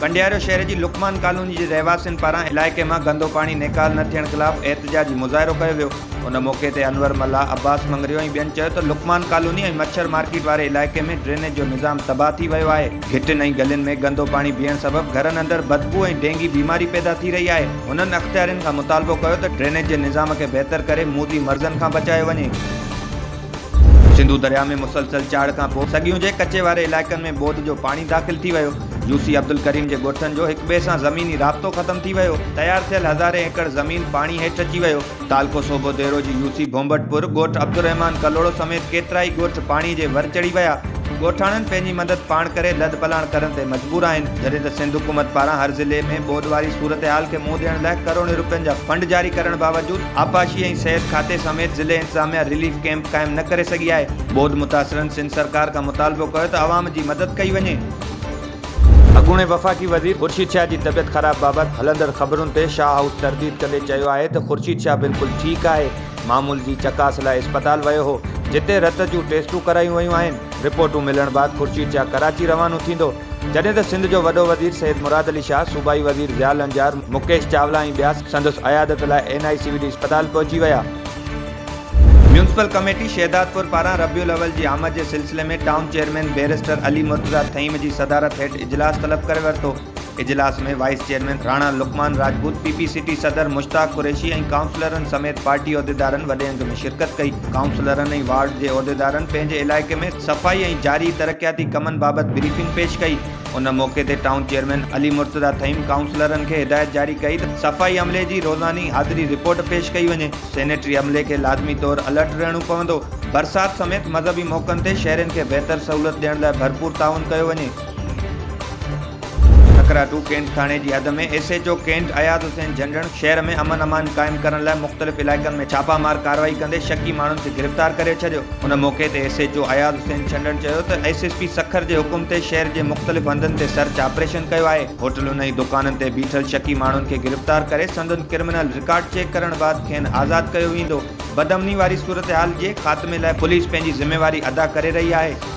पंडियारो शहर की लुकमान कॉलोनी के रहवासियों पारा इलाके में गंदो पानी निकाल न थियण खिलाफ एहतजाजी मुजाहिरो कियो वियो। उन मौके ते अनवर मल्ला, अब्बास मंगरियो ऐं ॿियनि चयो त लुकमान कॉलोनी ऐं मच्छर मार्केट वारे इलाके में ड्रेनेज जो निज़ाम तबाह थी वियो आहे। घिटिन ऐं गलियुनि में गंदो पानी बीहण सबबि घरनि अंदरि बदबू ऐं डेंगी बीमारी पैदा थी रही आहे। उन्हनि अख़्तियारनि खां मुतालबो कयो त ड्रेनेज जे निज़ाम खे बहितर करे मूदी मर्ज़नि खां बचायो वञे। सिंधु दरिया में मुसलसल चाड़ खां पोइ सगियूं जे कचे वारे इलाइक़नि में बोद जो पानी दाख़िल थी वियो। यूसी अब्दुल करीम जे ॻोठनि जो हिक ॿिए सां ज़मीनी राब्तो ख़त्म थी वियो। तयार थियल हज़ारे एकड़ ज़मीन पानी हेठि अची वियो। तालको सोबो देरो जी यूसी भोंबटपुर ॻोठ अब्दुर्रहमान कलोड़ो समेत केतिरा ई ॻोठ पाणी जे भर चढ़ी विया। ॻोठाणनि पंहिंजी मदद पाण करे लद पलाण करण ते मजबूर आहिनि। जॾहिं त सिंध हुकूमत पारां हर ज़िले में बोद वारी सूरत हाल खे मुंहुं ॾियण लाइ करोड़े रुपयनि जा फंड जारी करण बावजूदि आपाशी ऐं सिहत खाते समेत ज़िले इंतज़ामिया रिलीफ कैंप क़ाइमु न करे सघी आहे। बोद मुतासिरनि सिंध सरकार खां मुतालबो कयो त आवाम जी मदद कई वञे। अॻूणे वफ़ाक़ी वज़ीर ख़ुर्शीद शाह जी तबियत ख़राब बाबति हलंदड़ ख़बरुनि ते शाह हाउस तरदीद कंदे चयो आहे त ख़ुर्शीद शाह बिल्कुलु ठीकु आहे। मामूल जी चकास लाइ इस्पताल वियो हो, जिते रत जूं टेस्टूं करायूं वयूं आहिनि। रिपोर्टूं मिलण बाद ख़ुर्शीद शाह कराची रवानो थींदो। जॾहिं त सिंध जो वॾो वज़ीर सैयद मुराद अली शाह, सूबाई वज़ीर ज़ियाल अंजार, मुकेश चावला ऐं ॿिया संदसि अयादत लाइ NICVD इस्पताल पहुची विया। म्यूनसिपल कमेटी शहदादपुर पारां रबियुल अवल जी आमद के सिलसिले में town chairman barrister Ali Murtaza Thaheem की सदारत हेठ इजलास तलब करे वरितो। इजलास में vice chairman Rana Luqman Rajput, PPCT सदर मुश्ताक कुरैशी ऐं काउंसलरनि समेत पार्टी उहिदेदारनि वॾे अंग में शिरकत कई। काउंसलरनि ऐं वार्ड के उहिदेदारनि पंहिंजे इलाइक़े में सफ़ाई ऐं जारी तरक्याती कमनि बाबति ब्रीफिंग पेश कई। उन मौके ते टाउन चेयरमैन अली मुर्तज़ा थईम काउंसलरनि खे हिदायत जारी कई त सफ़ाई अमले जी रोज़ानी हाज़िरी रिपोर्ट पेश कई वञे। सैनेटरी अमले के लाज़मी तौर अलर्ट रहणो पवंदो। बरसात समेत मज़हबी मौक़नि ते शहरनि खे बहितर सहूलियत ॾियण लाइ भरपूर ताउन कयो वञे। सकराटू कैंट थाने की हद में SHO कैंट अयाद हुसैन झंडण शहर में अमन अमान कायम करण लाइ मुख़्तलिफ़ इलाइक़नि में छापामार कार्रवाई कंदे शकी माण्हुनि खे गिरफ़्तार करे छॾियो। उन मौके ते SHO अयाद हुसैन झंडण चयो त SSP सखर जे हुकुम ते शहर जे मुख़्तलिफ़ हंधनि ते सर्च ऑपरेशन कयो आहे। होटलुनि ऐं दुकाननि ते बीठल शकी माण्हुनि खे गिरफ़्तार करे संदनि क्रिमिनल रिकॉर्ड चेक करण बाद खेनि आज़ाद कयो वेंदो। बदअमनी वारी सूरत हाल जे ख़ात्मे लाइ पुलिस पंहिंजी ज़िम्मेवारी अदा करे रही आहे।